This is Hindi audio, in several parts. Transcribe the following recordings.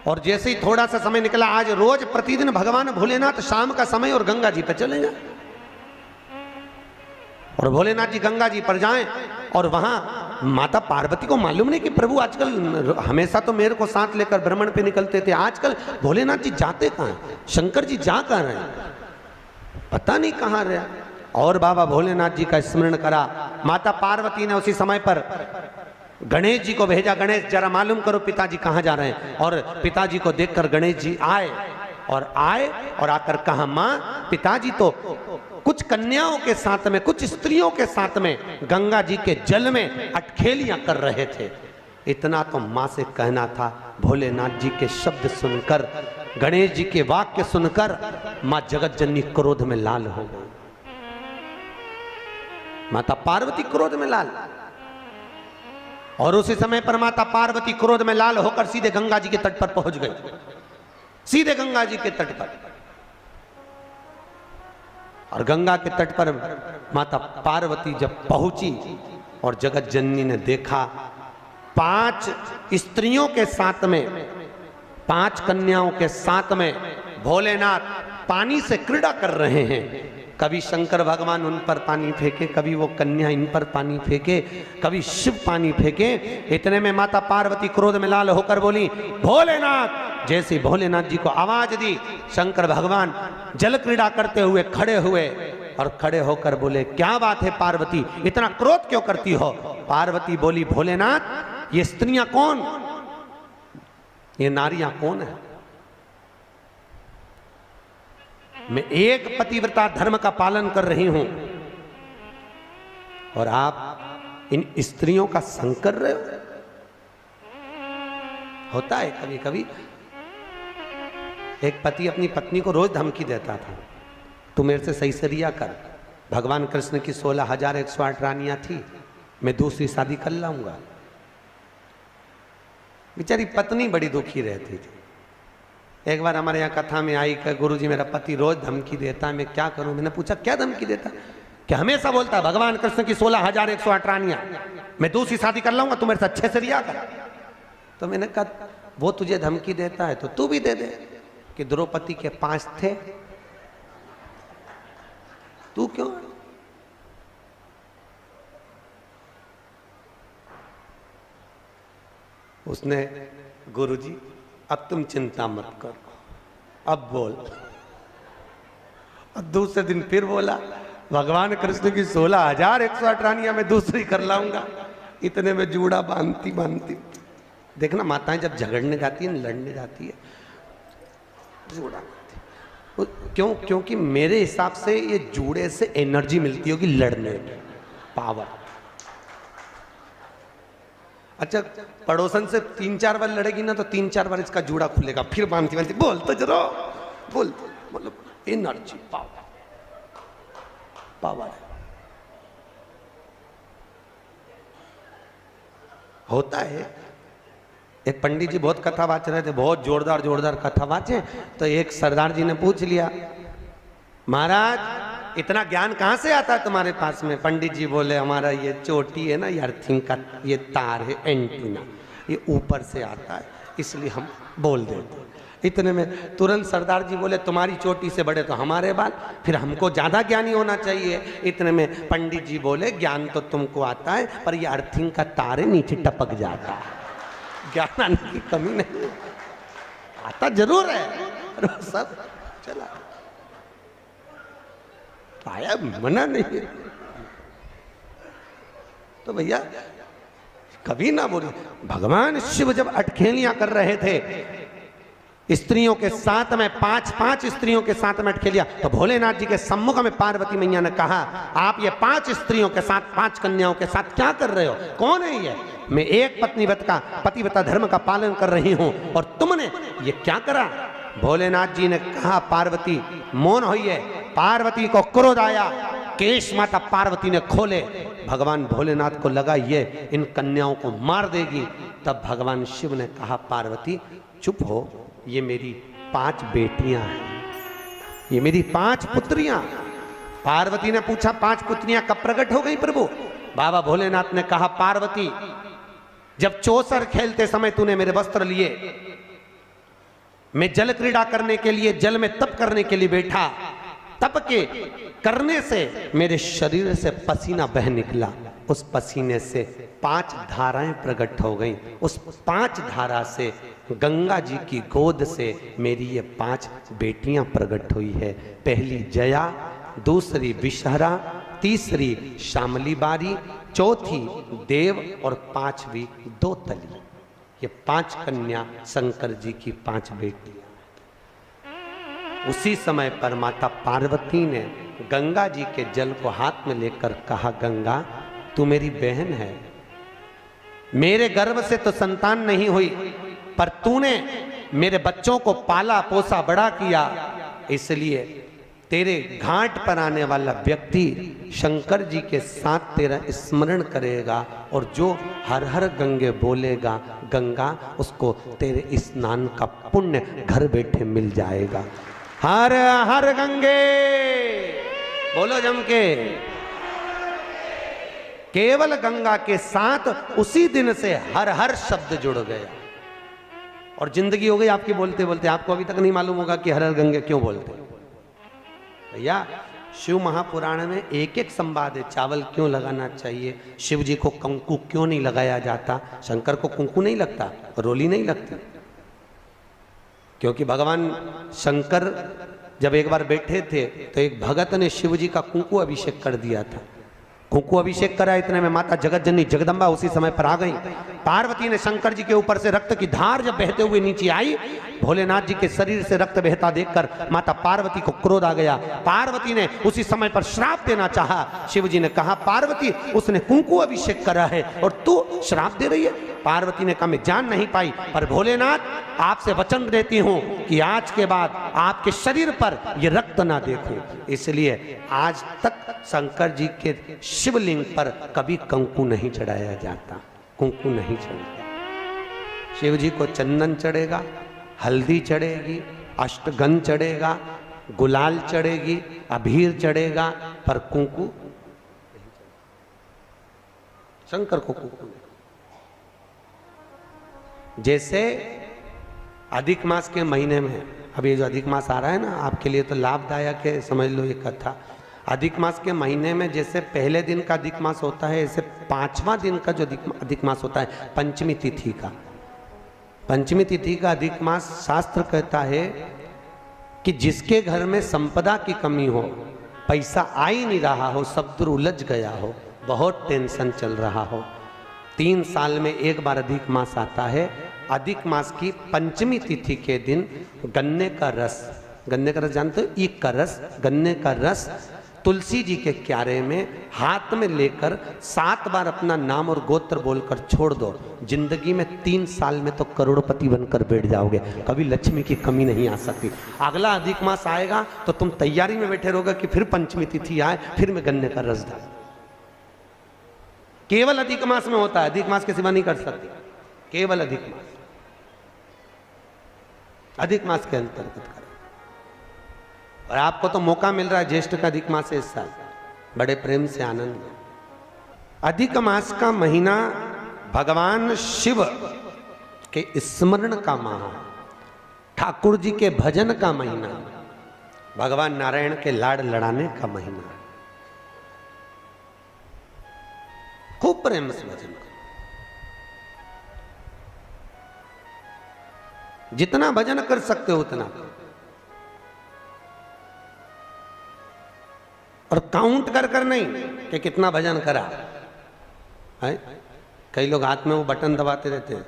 और जैसे ही थोड़ा सा समय निकला, आज रोज प्रतिदिन भगवान भोलेनाथ शाम का समय और गंगा जी पर चले जाए, और भोलेनाथ जी गंगा जी पर जाएं, और वहां माता पार्वती को मालूम नहीं कि प्रभु आजकल हमेशा तो मेरे को साथ लेकर भ्रमण पे निकलते थे, आजकल भोलेनाथ जी जाते कहां हैं, शंकर जी जा कहां रहे हैं, पता नहीं कहां रहे। और बाबा भोलेनाथ जी का स्मरण करा। माता पार्वती ने उसी समय पर गणेश जी को भेजा, गणेश जरा मालूम करो पिताजी कहां जा रहे हैं। और पिताजी को देखकर गणेश जी आए और आकर कहा, मां पिताजी तो कुछ कन्याओं के साथ में, कुछ स्त्रियों के साथ में गंगा जी के जल में अटखेलियां कर रहे थे। इतना तो मां से कहना था। भोलेनाथ जी के शब्द सुनकर, गणेश जी के वाक्य सुनकर मां जगत जननी क्रोध में लाल हो गई। माता पार्वती क्रोध में लाल, और उसी समय पर माता पार्वती क्रोध में लाल होकर सीधे गंगा जी के तट पर पहुंच गई, सीधे गंगा जी के तट पर। और गंगा के तट पर माता पार्वती जब पहुंची और जगत जननी ने देखा 5 स्त्रियों के साथ में, 5 कन्याओं के साथ में भोलेनाथ पानी से क्रीड़ा कर रहे हैं। कभी शंकर भगवान उन पर पानी फेंके, कभी वो कन्या इन पर पानी फेंके, कभी शिव पानी फेंके। इतने में माता पार्वती क्रोध में लाल होकर बोली, भोलेनाथ। जैसे भोलेनाथ जी को आवाज दी, शंकर भगवान जल क्रीड़ा करते हुए खड़े हुए और खड़े होकर बोले, क्या बात है पार्वती, इतना क्रोध क्यों करती हो। पार्वती बोली, भोलेनाथ ये स्त्रियां कौन, ये नारियां कौन है। मैं एक पतिव्रता धर्म का पालन कर रही हूं और आप इन स्त्रियों का संग कर रहे हो। होता है कभी कभी, एक पति अपनी पत्नी को रोज धमकी देता था, तू मेरे से सही से रिया कर, भगवान कृष्ण की 16,108 रानियां थी, मैं दूसरी शादी कर लाऊंगा। बेचारी पत्नी बड़ी दुखी रहती थी। एक बार हमारे यहाँ कथा में आई कि गुरुजी मेरा पति रोज धमकी देता है, मैं क्या करूं। मैंने पूछा क्या धमकी देता, कि हमेशा बोलता है भगवान कृष्ण की 16,108 रानियां, मैं दूसरी शादी कर लाऊंगा, तू मेरे से अच्छे से रिया कर। तो मैंने कहा वो तुझे धमकी देता है तो तू भी दे दे, कि द्रौपदी के 5 थे, तू क्यों। उसने, गुरुजी अब तुम चिंता मत करो, अब बोल। और दूसरे दिन फिर बोला, भगवान कृष्ण की 16,108 रानियां मैं दूसरी कर लाऊंगा। इतने में जूड़ा बांधती बांधती, देखना माताएं जब झगड़ने जाती है, लड़ने जाती है, जूड़ा बांधती। क्यों, क्योंकि मेरे हिसाब से ये जूड़े से एनर्जी मिलती होगी लड़ने में, पावर। अच्छा, पड़ोसन से 3-4 बार लड़ेगी ना तो 3-4 बार इसका जूड़ा खुलेगा, फिर बांधती बांधती बोल तो जरा बोल, मतलब एनर्जी, पावर, पावर होता है। एक पंडित जी बहुत कथा वाच रहे थे, बहुत जोरदार जोरदार कथा वाचे, तो एक सरदार जी ने पूछ लिया, महाराज इतना ज्ञान कहाँ से आता है तुम्हारे पास में। पंडित जी बोले, हमारा ये चोटी है ना, ये अर्थिंग का ये तार है, एंटीना, ये ऊपर से आता है, इसलिए हम बोल देते। इतने में तुरंत सरदार जी बोले, तुम्हारी चोटी से बड़े तो हमारे बाल, फिर हमको ज्यादा ज्ञानी होना चाहिए। इतने में पंडित जी बोले, ज्ञान तो तुमको आता है, पर ये अर्थिंग का तार है, नीचे टपक जाता है, ज्ञान आने की कमी नहीं, आता जरूर है, सब चला पाया, मना नहीं है। तो भैया कभी ना बोले। भगवान शिव जब अटखेलियां कर रहे थे स्त्रियों के साथ में, 5 स्त्रियों के साथ में अटखेलियां, तो भोलेनाथ जी के सम्मुख में पार्वती मैया ने कहा, आप ये 5 स्त्रियों के साथ, 5 कन्याओं के साथ क्या कर रहे हो, कौन है ये। मैं एक पतिव्रता धर्म का पालन कर रही हूं और तुमने ये क्या करा। भोलेनाथ जी ने कहा, पार्वती मौन होइए। पार्वती को क्रोध आया, केश माता पार्वती ने खोले। भगवान भोलेनाथ को लगा ये इन कन्याओं को मार देगी। तब भगवान शिव ने कहा, पार्वती चुप हो, ये मेरी 5 बेटियां हैं, ये मेरी 5 पुत्रियां। पार्वती ने पूछा, 5 पुत्रियां कब प्रकट हो गई प्रभु। बाबा भोलेनाथ ने कहा, पार्वती जब चौसर खेलते समय तूने मेरे वस्त्र लिए मैं जल क्रीड़ा करने के लिए जल में तप करने के लिए बैठा, तप के करने से मेरे शरीर से पसीना बह निकला, उस पसीने से 5 धाराएं प्रकट हो गईं। उस 5 धारा से गंगा जी की गोद से मेरी ये 5 बेटियां प्रकट हुई है। पहली जया, दूसरी विषहरा, तीसरी श्यामली बारी, चौथी देव और 5वीं दोतली। ये 5 कन्या शंकर जी की 5 बेटियां। उसी समय पर माता पार्वती ने गंगा जी के जल को हाथ में लेकर कहा, गंगा तू मेरी बहन है, मेरे गर्भ से तो संतान नहीं हुई, पर तूने मेरे बच्चों को पाला पोसा बड़ा किया, इसलिए तेरे घाट पर आने वाला व्यक्ति शंकर जी के साथ तेरा स्मरण करेगा और जो हर हर गंगे बोलेगा, गंगा उसको तेरे स्नान का पुण्य घर बैठे मिल जाएगा। हर हर गंगे बोलो जम के। केवल गंगा के साथ उसी दिन से हर हर शब्द जुड़ गया और जिंदगी हो गई आपकी बोलते बोलते। आपको अभी तक नहीं मालूम होगा कि हर हर गंगे क्यों बोलते भैया। शिव महापुराण में एक एक संवाद है। चावल क्यों लगाना चाहिए, शिव जी को कंकु क्यों नहीं लगाया जाता, शंकर को कुंकू नहीं लगता, रोली नहीं लगती, क्योंकि भगवान शंकर जब एक बार बैठे थे तो एक भगत ने शिव जी का कुंकू अभिषेक कर दिया था। कुंकू अभिषेक करा, इतने में माता जगत जननी जगदम्बा उसी समय पर आ गई। पार्वती ने शंकर जी के ऊपर से रक्त की धार जब बहते हुए नीचे आई, भोलेनाथ जी के शरीर से रक्त बहता देखकर माता पार्वती को क्रोध आ गया। पार्वती ने उसी समय पर श्राप देना चाहा। शिव जी ने कहा, पार्वती उसने कुंकू अभिषेक करा है और तू श्राप दे रही है। पार्वती ने कहा, मैं जान नहीं पाई, पर भोलेनाथ आपसे वचन देती हूं कि आज के बाद आपके शरीर पर यह रक्त ना देखूं। इसलिए आज तक शंकर जी के शिवलिंग पर कभी कंकु नहीं चढ़ाया जाता, कुंकू नहीं चढ़ेगा। शिव जी को चंदन चढ़ेगा, हल्दी चढ़ेगी, अष्टगंध चढ़ेगा, गुलाल चढ़ेगी, अबीर चढ़ेगा, पर कुंकू शंकर को कुंकू नहीं। जैसे अधिक मास के महीने में, अब ये जो अधिक मास आ रहा है ना, आपके लिए तो लाभदायक है, समझ लो ये कथा। अधिक मास के महीने में जैसे पहले दिन का अधिक मास होता है, ऐसे 5वां दिन का जो अधिक मास होता है, पंचमी तिथि का, पंचमी तिथि का अधिक मास शास्त्र कहता है कि जिसके घर में संपदा की कमी हो, पैसा आ ही नहीं रहा हो, सब दूर उलझ गया हो, बहुत टेंशन चल रहा हो, 3 साल में एक बार अधिक मास आता है। अधिक मास की पंचमी तिथि के दिन गन्ने का रस, गन्ने का रस जानते हो, ईख का रस, गन्ने का रस तुलसी जी के क्यारे में हाथ में लेकर 7 बार अपना नाम और गोत्र बोलकर छोड़ दो। जिंदगी में 3 साल में तो करोड़पति बनकर बैठ जाओगे, कभी लक्ष्मी की कमी नहीं आ सकती। अगला अधिक मास आएगा तो तुम तैयारी में बैठे रहोगे कि फिर पंचमी तिथि आए, फिर मैं गन्ने का रस डाल। केवल अधिक मास में होता है, अधिक मास के सिवा नहीं कर सकते, केवल अधिक मास, अधिक मास के अंतर्गत करें। और आपको तो मौका मिल रहा है, ज्येष्ठ का अधिक मास है इस साल, बड़े प्रेम से आनंद में। अधिक मास का महीना भगवान शिव के स्मरण का माह, ठाकुर जी के भजन का महीना, भगवान नारायण के लाड़ लड़ाने का महीना। खूब प्रेम से भजन करो, जितना भजन कर सकते हो उतना करो, और काउंट कर कर नहीं कि कितना भजन करा है। कई लोग हाथ में वो बटन दबाते रहते हैं,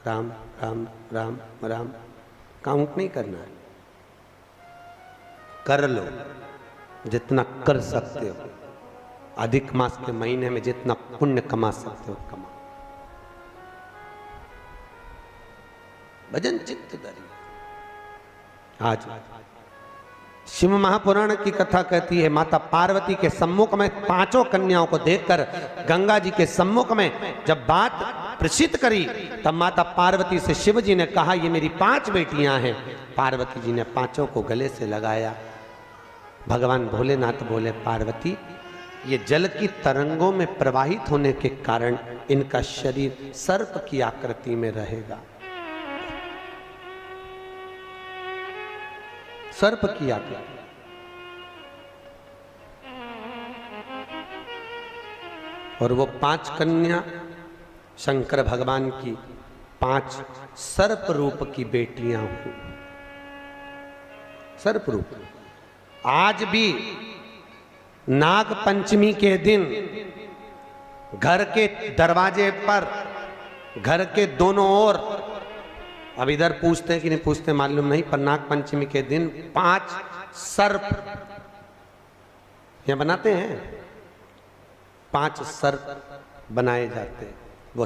राम राम राम राम, काउंट नहीं करना है, कर लो जितना कर सकते हो। अधिक मास के महीने में जितना पुण्य कमा सकते हो कमा। भजन चित्त धरिए। आज शिव महापुराण की कथा कहती है, माता पार्वती के सम्मुख में 5 कन्याओं को देखकर गंगा जी के सम्मुख में जब बात प्रसिद्ध करी, तब माता पार्वती से शिव जी ने कहा, ये मेरी 5 बेटियां हैं। पार्वती जी ने 5 को गले से लगाया। भगवान भोलेनाथ बोले, पार्वती ये जल की तरंगों में प्रवाहित होने के कारण इनका शरीर सर्प की आकृति में रहेगा। सर्प की आकृति। और वो 5 कन्या शंकर भगवान की 5 सर्प रूप की बेटियां हुई। सर्प रूप। आज भी नाग पंचमी के दिन घर के दरवाजे पर, घर के दोनों ओर, अब इधर पूछते हैं कि नहीं पूछते मालूम नहीं, पर नाग पंचमी के दिन 5 सर्प यहां बनाते हैं। 5 सर्प बनाए जाते हैं।